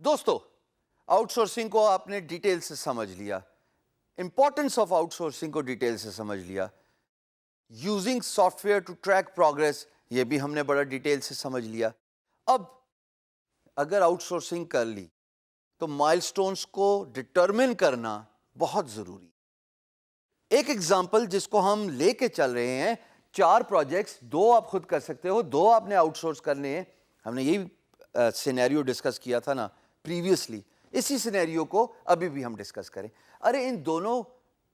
دوستو out sourcing کو آپ نے ڈیٹیل سے سمجھ لیا, امپورٹنس آف آؤٹ سورسنگ کو ڈیٹیل سے سمجھ لیا, using software to track progress یہ بھی ہم نے بڑا ڈیٹیل سے سمجھ لیا. اب اگر آؤٹ سورسنگ کر لی تو مائل سٹونز کو ڈٹرمن کرنا بہت ضروری. ایک ایگزامپل جس کو ہم لے کے چل رہے ہیں, 4 پروجیکٹس, 2 آپ خود کر سکتے ہو, 2 آپ نے آؤٹ سورس کرنے ہیں. ہم نے یہی سینیریو ڈسکس کیا تھا نا پریویسلی, اسی سینیریو کو ابھی بھی ہم ڈسکس کریں. ارے ان دونوں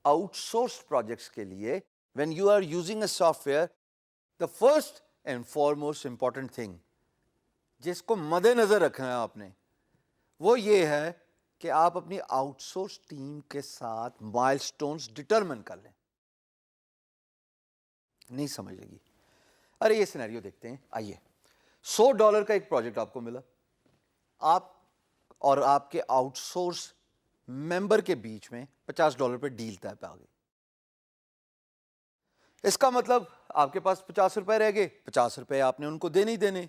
آؤٹ سورس پروجیکٹس کے لیے when you are using a software, the first and foremost important thing جس کو مد نظر رکھنا ہے آپ نے, وہ یہ ہے کہ آپ اپنی آؤٹ سورس ٹیم کے ساتھ مائل سٹونز ڈٹرمن کر لیں. نہیں سمجھ لگی؟ ارے یہ سینیریو دیکھتے ہیں. آئیے, $100 کا ایک پروجیکٹ آپ کو ملا, آپ اور آپ کے آؤٹ سورس ممبر کے بیچ میں $50 پہ ڈیل طے پہ آ گئی. اس کا مطلب آپ کے پاس $50 رہ گئے, $50 آپ نے ان کو دینے ہی دینے.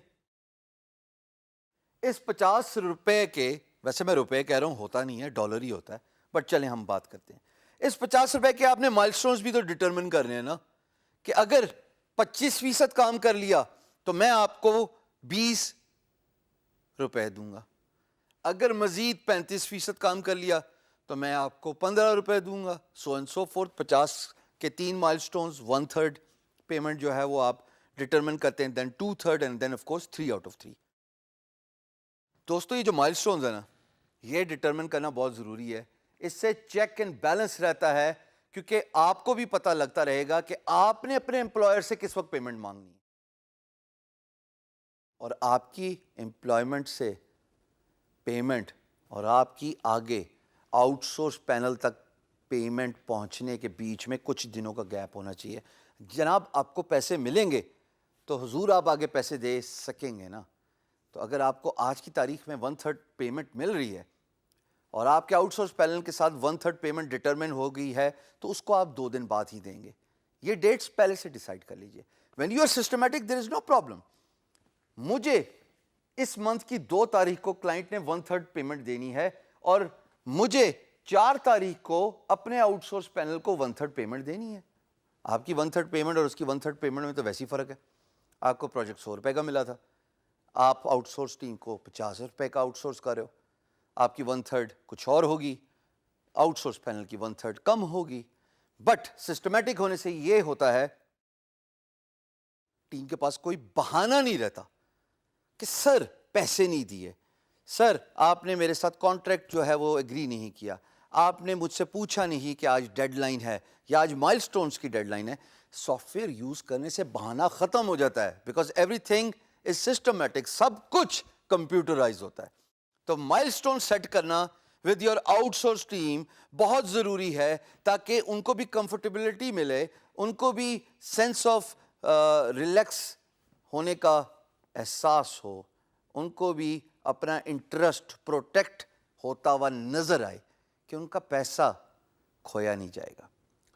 اس $50 کے, ویسے میں روپے کہہ رہا ہوں, ہوتا نہیں ہے, ڈالر ہی ہوتا ہے, بٹ چلیں ہم بات کرتے ہیں. اس $50 کے آپ نے مائل سٹونز بھی تو ڈٹرمن کرنے ہیں نا, کہ اگر 25% کام کر لیا تو میں آپ کو $20 دوں گا, اگر مزید 35% کام کر لیا تو میں آپ کو $15 دوں گا, سو اینڈ سو فورتھ. 50 کے 3 مائل سٹونز, 1/3 پیمنٹ جو ہے وہ آپ ڈٹرمن کرتے ہیں, then 2/3 and then of course 3 out of 3. دوستو یہ جو مائل سٹونز ہے نا, یہ ڈٹرمن کرنا بہت ضروری ہے. اس سے چیک اینڈ بیلنس رہتا ہے, کیونکہ آپ کو بھی پتہ لگتا رہے گا کہ آپ نے اپنے امپلائر سے کس وقت پیمنٹ مانگنی ہے, اور آپ کی امپلائمنٹ سے پیمنٹ اور آپ کی آگے آؤٹ سورس پینل تک پیمنٹ پہنچنے کے بیچ میں کچھ دنوں کا گیپ ہونا چاہیے. جناب آپ کو پیسے ملیں گے تو حضور آپ آگے پیسے دے سکیں گے نا. تو اگر آپ کو آج کی تاریخ میں 1/3 پیمنٹ مل رہی ہے اور آپ کے آؤٹ سورس پینل کے ساتھ 1/3 پیمنٹ ڈٹرمن ہو گئی ہے, تو اس کو آپ 2 دن بعد ہی دیں گے. یہ ڈیٹس پہلے سے ڈیسائیڈ کر لیجئے. When you are systematic there is no problem. مجھے اس منتھ کی 2 تاریخ کو کلائنٹ نے 1/3 پیمنٹ دینی ہے, اور مجھے 4 تاریخ کو اپنے آؤٹ سورس پینل کو 1/3 پیمنٹ دینی ہے. آپ کی 1/3 پیمنٹ اور اس کی 1/3 پیمنٹ میں تو ویسی فرق ہے. آپ کو پروجیکٹ $100 کا ملا تھا, آپ آؤٹ سورس ٹیم کو $50 کا آؤٹ سورس کر رہے ہو, آپ کی 1/3 کچھ اور ہوگی, آؤٹ سورس پینل کی 1/3 کم ہوگی. بٹ سسٹمیٹک ہونے سے یہ ہوتا ہے, ٹیم کے پاس کوئی بہانہ نہیں رہتا کہ سر پیسے نہیں دیے, سر آپ نے میرے ساتھ کانٹریکٹ جو ہے وہ ایگری نہیں کیا, آپ نے مجھ سے پوچھا نہیں کہ آج ڈیڈ لائن ہے یا آج مائل سٹونز کی ڈیڈ لائن ہے. سافٹ ویئر یوز کرنے سے بہانہ ختم ہو جاتا ہے, because everything is systematic, سب کچھ کمپیوٹرائز ہوتا ہے. تو مائل سٹون سیٹ کرنا with your outsource team بہت ضروری ہے, تاکہ ان کو بھی کمفرٹیبلٹی ملے, ان کو بھی سینس آف ریلیکس ہونے کا احساس ہو, ان کو بھی اپنا انٹرسٹ پروٹیکٹ ہوتا ہوا نظر آئے کہ ان کا پیسہ کھویا نہیں جائے گا,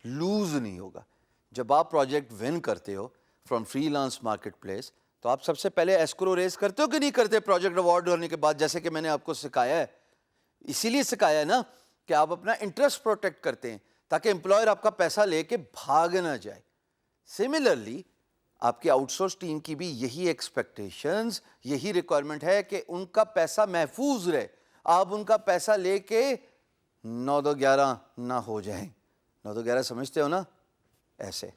لوز نہیں ہوگا. جب آپ پروجیکٹ ون کرتے ہو from freelance marketplace, تو آپ سب سے پہلے ایسکرو ریز کرتے ہو کہ نہیں کرتے پروجیکٹ اوارڈ ہونے کے بعد, جیسے کہ میں نے آپ کو سکھایا ہے. اسی لیے سکھایا ہے نا کہ آپ اپنا انٹرسٹ پروٹیکٹ کرتے ہیں تاکہ امپلائر آپ کا پیسہ لے کے بھاگ نہ جائے. سملرلی آپ کی آؤٹ سورس ٹیم کی بھی یہی ایکسپیکٹیشنز, یہی ریکوائرمنٹ ہے کہ ان کا پیسہ محفوظ رہے, آپ ان کا پیسہ لے کے 9-2-11 نہ ہو جائیں. 9-2-11 سمجھتے ہو نا, ایسے.